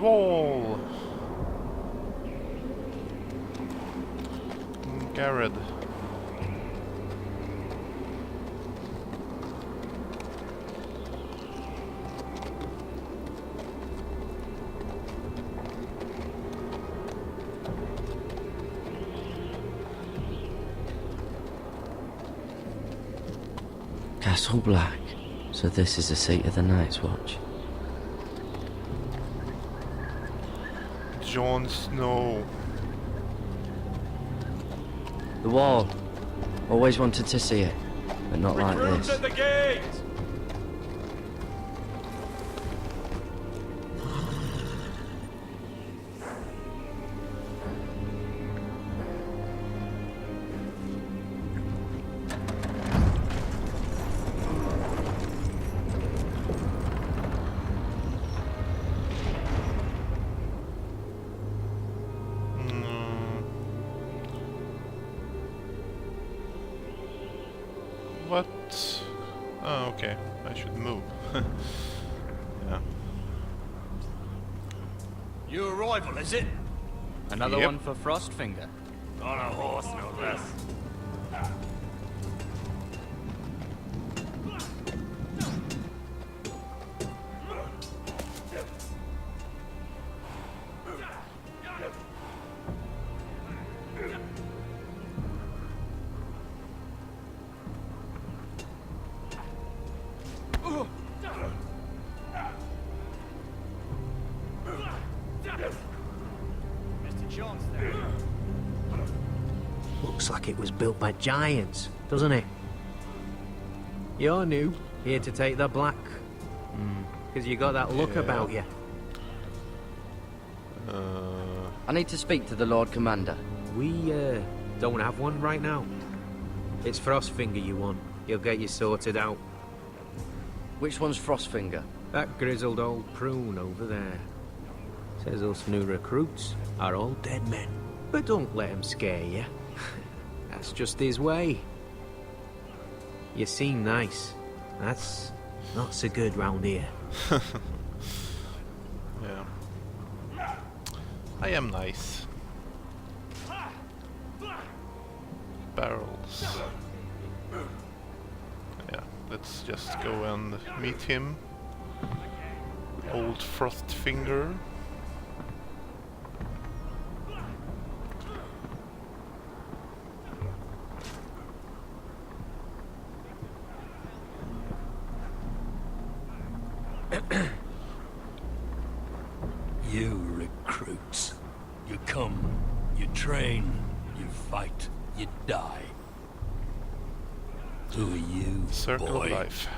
the wall! Gared. Castle Black. So this is the seat of the Night's Watch. Jon Snow. The wall. Always wanted to see it, but not like Recruits this. at the gate! What? Oh, okay. I should move. Yeah. New arrival, is it? Another Yep. one for Frostfinger. On a horse, no less. Mr. Jones there. Looks like it was built by giants, doesn't it? You're new, here to take the black. Because you got that look Yeah. about you. I need to speak to the Lord Commander. We, don't have one right now. It's Frostfinger you want. He'll get you sorted out. Which one's Frostfinger? That grizzled old prune over there. Says us new recruits are all dead men. But don't let him scare you. That's just his way. You seem nice. That's not so good round here. Yeah. I am nice. Barrels. Yeah, let's just go and meet him. Old Frostfinger. You recruits. You come, you train, you fight, you die. Who are you, Circle boy? of Life.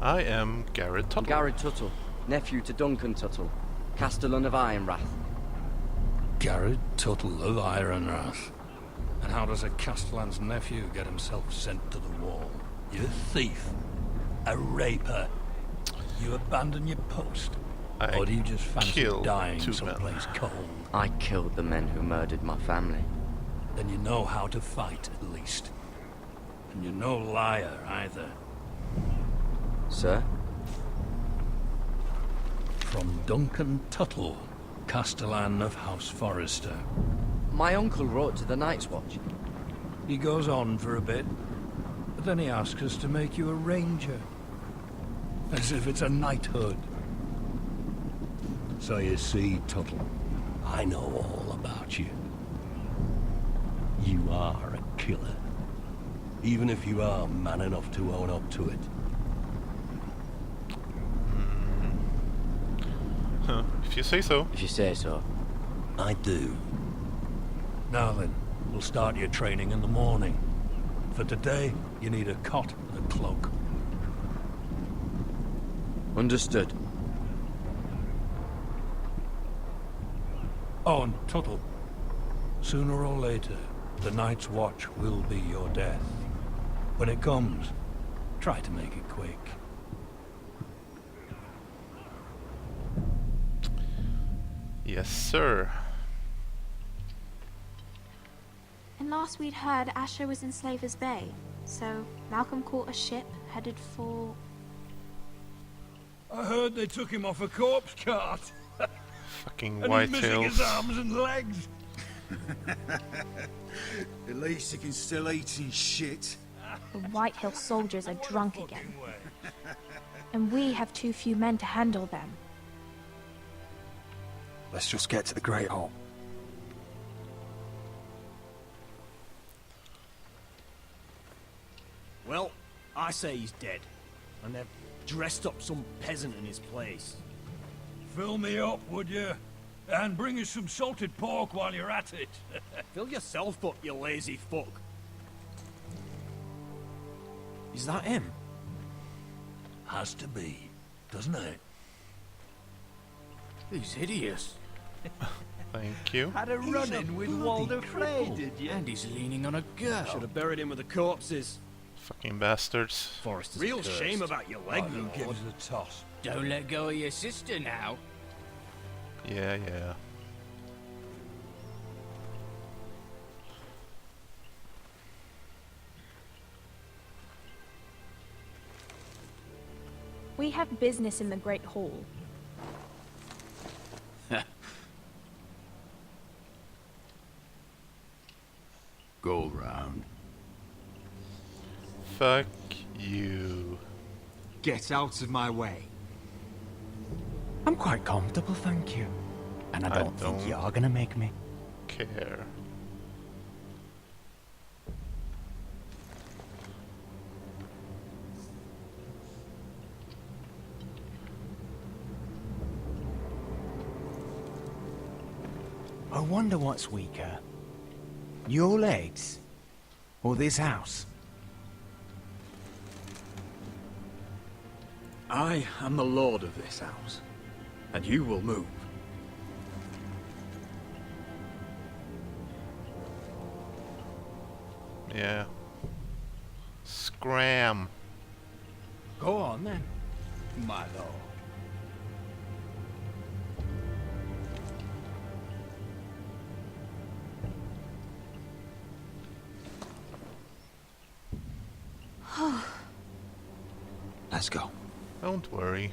I am Gared Tuttle. Gared Tuttle, nephew to Duncan Tuttle, Castellan of Ironrath. Gared Tuttle of Ironrath. And how does a Castellan's nephew get himself sent to the wall? You thief. A raper. You abandon your post. I Or do you just fancy killed dying 2 men. someplace cold? I killed the men who murdered my family. Then you know how to fight, at least. And you're no liar, either. Sir? From Duncan Tuttle, Castellan of House Forrester. My uncle wrote to the Night's Watch. He goes on for a bit, but then he asks us to make you a ranger. As if it's a knighthood. So you see, Tuttle, I know all about you. You are a killer. Even if you are man enough to own up to it. Huh, if you say so. If you say so. I do. Now then, we'll start your training in the morning. For today, you need a cot and a cloak. Understood. Oh, and Tuttle, sooner or later, the Night's Watch will be your death. When it comes, try to make it quick. Yes, sir. And last we'd heard, Asher was in Slaver's Bay, so Malcolm caught a ship headed for... I heard they took him off a corpse cart. Fucking And he's missing his whitetails. arms and legs. At least he can still eat and shit. The Whitehill soldiers are drunk again. And we have too few men to handle them. Let's just get to the Great Hall. Well, I say he's dead. And they've dressed up some peasant in his place. Fill me up, would you? And bring us some salted pork while you're at it. Fill yourself up, you lazy fuck. Is that him? Has to be, doesn't it? He's hideous. Thank you. Had a run-in with Walder Frey, did you? And he's leaning on a girl. Should have buried him with the corpses. Fucking bastards. Forrester's Real cursed. shame about your leg, Who Lord. gives a toss? Don't let go of your sister now. Yeah, yeah. We have business in the Great Hall. Go round. Fuck you. Get out of my way. I'm quite comfortable, thank you. And I don't think don't- you're gonna make me. Care. I wonder what's weaker. Your legs? Or this house? I am the lord of this house, and you will move. Yeah. Scram. Go on then, my lord. Let's go. Don't worry.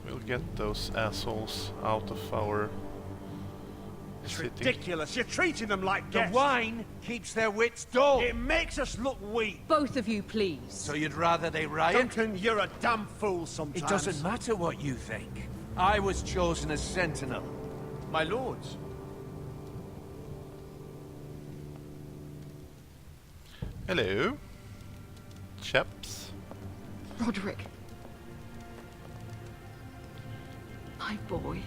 We'll get those assholes out of our It's city. ridiculous. You're treating them like guests. Wine keeps their wits dull. It makes us look weak. Both of you, please. So you'd rather they riot? Duncan, you're a damn fool sometimes. It doesn't matter what you think. I was chosen as sentinel. My lords. Hello. Chaps. Rodrik. My boy.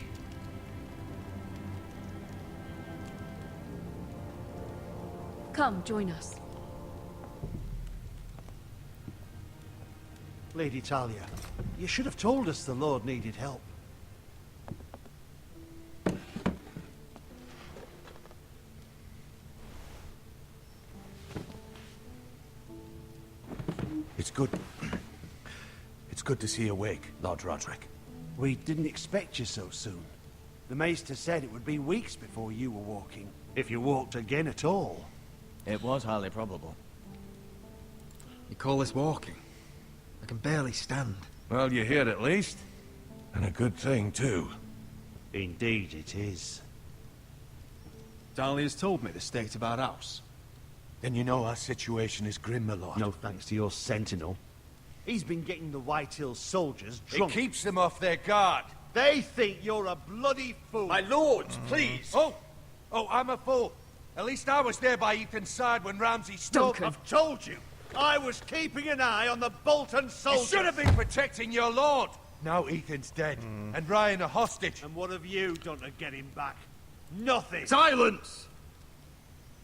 Come, join us. Lady Talia, you should have told us the Lord needed help. It's good. It's good to see you awake, Lord Rodrik. We didn't expect you so soon. The Maester said it would be weeks before you were walking, if you walked again at all. It was highly probable. You call this walking? I can barely stand. Well, you're here at least. And a good thing, too. Indeed it is. Dahlia's told me the state of our house. Then you know our situation is grim, my lord. No thanks to your sentinel. He's been getting the Whitehill soldiers It drunk. keeps them off their guard. They think you're a bloody fool. My lords, please. Oh, I'm a fool. At least I was there by Ethan's side when Ramsay stopped. Duncan. I've told you. I was keeping an eye on the Bolton You soldiers. should have been protecting your lord. Now Ethan's dead, and Ryan a hostage. And what have you done to get him back? Nothing. Silence!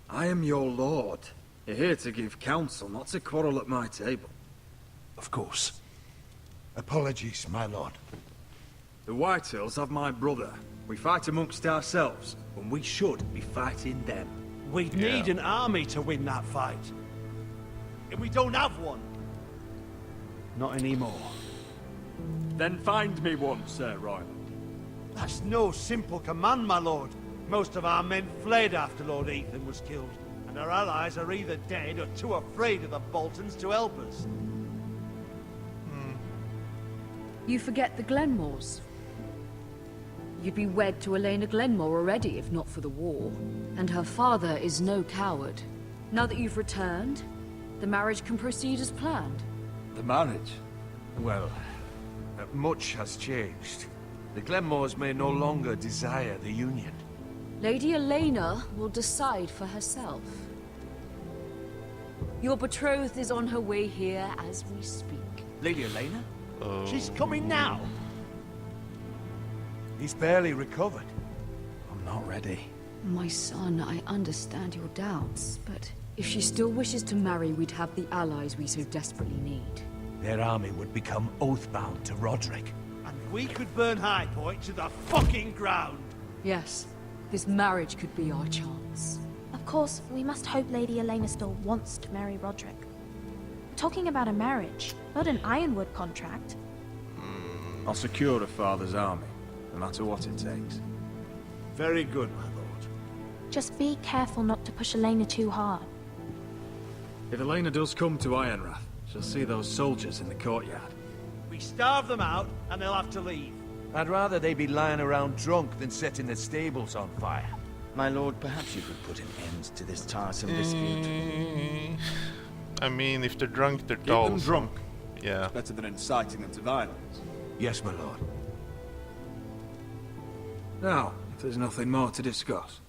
I am your lord. You're here to give counsel, not to quarrel at my table. Of course. Apologies, my lord. The Whitehills have my brother. We fight amongst ourselves, when we should be fighting them. We'd Yeah. need an army to win that fight. And we don't have one. Not anymore. Then find me one, Sir Royal. That's no simple command, my lord. Most of our men fled after Lord Ethan was killed, and our allies are either dead or too afraid of the Boltons to help us. You forget the Glenmores. You'd be wed to Elena Glenmore already if not for the war. And her father is no coward. Now that you've returned, the marriage can proceed as planned. The marriage? Well, much has changed. The Glenmores may no longer desire the union. Lady Elena will decide for herself. Your betrothed is on her way here as we speak. Lady Elena? She's coming now. He's barely recovered. I'm not ready. My son, I understand your doubts, but if she still wishes to marry, we'd have the allies we so desperately need. Their army would become oathbound to Rodrik. And we could burn High Point to the fucking ground. Yes, this marriage could be our chance. Of course, we must hope Lady Elena still wants to marry Rodrik. We're talking about a marriage, not an Ironwood contract. I'll secure the father's army, no matter what it takes. Very good, my lord. Just be careful not to push Elena too hard. If Elena does come to Ironrath, she'll see those soldiers in the courtyard. We starve them out, and they'll have to leave. I'd rather they be lying around drunk than setting the stables on fire. My lord, perhaps you could put an end to this tiresome dispute. I mean, if they're drunk, they're Keep dull. them drunk. Yeah. It's better than inciting them to violence. Yes, my lord. Now, if there's nothing more to discuss.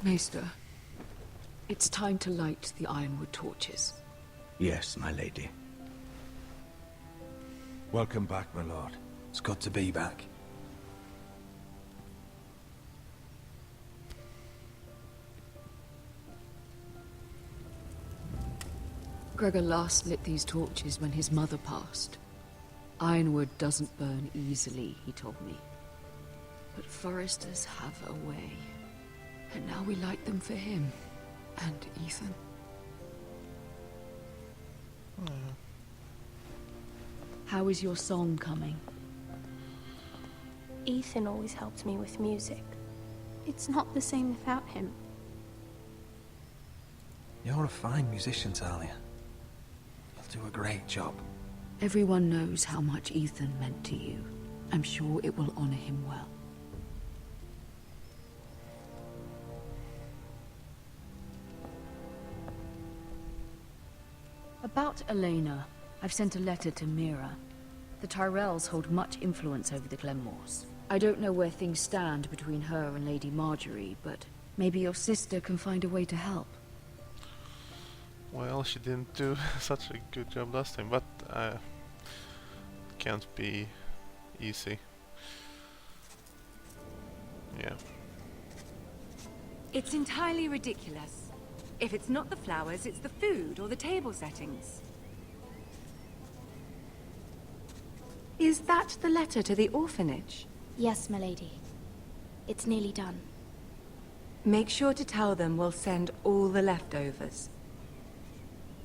Maester, it's time to light the Ironwood torches. Yes, my lady. Welcome back, my lord. It's good to be back. Gregor last lit these torches when his mother passed. Ironwood doesn't burn easily, he told me. But foresters have a way. And now we light them for him. And Ethan. How is your song coming? Ethan always helps me with music. It's not the same without him. You're a fine musician, Talia. You'll do a great job. Everyone knows how much Ethan meant to you. I'm sure it will honor him well. About Elena, I've sent a letter to Mira. The Tyrells hold much influence over the Glenmores. I don't know where things stand between her and Lady Marjorie, but maybe your sister can find a way to help. Well, she didn't do such a good job last time, but can't be easy. Yeah. It's entirely ridiculous. If it's not the flowers, it's the food or the table settings. Is that the letter to the orphanage? Yes, my lady. It's nearly done. Make sure to tell them we'll send all the leftovers.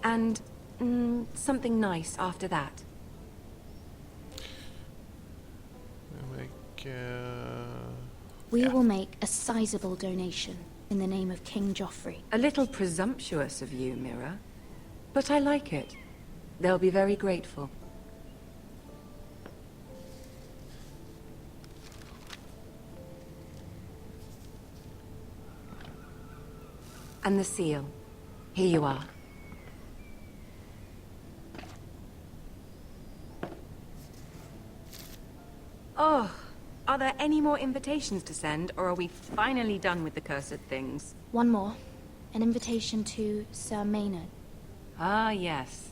And something nice after that. We will make a sizable donation in the name of King Joffrey. A little presumptuous of you, Mira. But I like it. They'll be very grateful. And the seal. Here you are. Oh, are there any more invitations to send, or are we finally done with the cursed things? One more. An invitation to Sir Maynard. Ah, yes.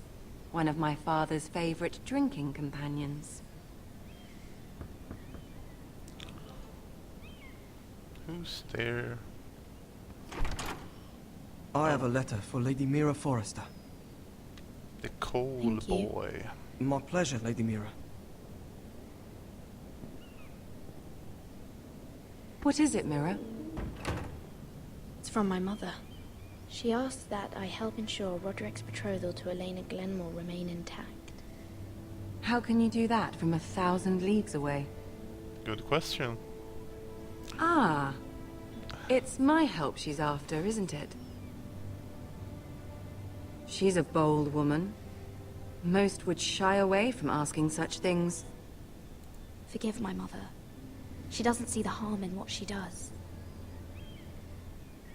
One of my father's favorite drinking companions. Who's there? I have a letter for Lady Mira Forrester. The coal boy. My pleasure, Lady Mira. What is it, Mira? It's from my mother. She asked that I help ensure Rodrik's betrothal to Elena Glenmore remain intact. How can you do that from 1,000 leagues away? Good question. Ah, it's my help she's after, isn't it? She's a bold woman. Most would shy away from asking such things. Forgive my mother. She doesn't see the harm in what she does.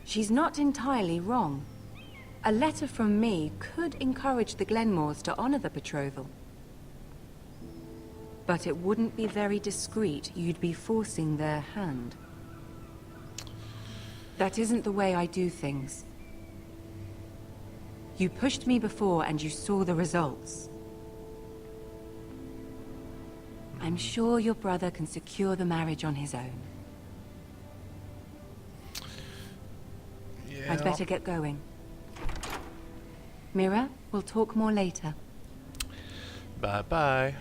She's not entirely wrong. A letter from me could encourage the Glenmores to honor the betrothal. But it wouldn't be very discreet. You'd be forcing their hand. That isn't the way I do things. You pushed me before and you saw the results. I'm sure your brother can secure the marriage on his own. Yeah. I'd better get going. Mira, we'll talk more later. Bye-bye.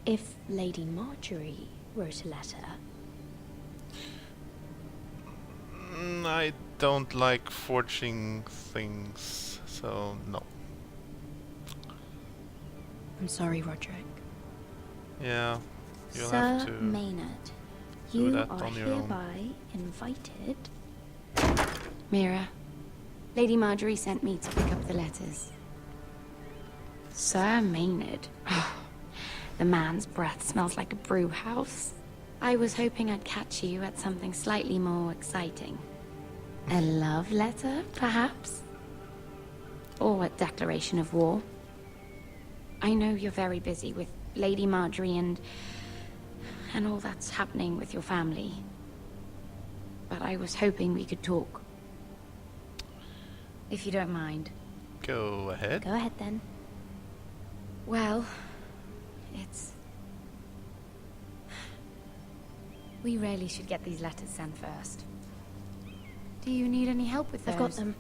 If Lady Marjorie wrote a letter... I don't like forging things, so no. I'm sorry, Rodrik. Yeah, you'll Sir have to Maynard, do you that are on your own. hereby invited... Mira, Lady Marjorie sent me to pick up the letters. Sir Maynard. The man's breath smells like a brew house. I was hoping I'd catch you at something slightly more exciting. A love letter, perhaps? Or a declaration of war. I know you're very busy with Lady Marjorie and all that's happening with your family. But I was hoping we could talk. If you don't mind. Go ahead. Go ahead then. Well, we really should get these letters sent first. Do you need any help with those? I've got them.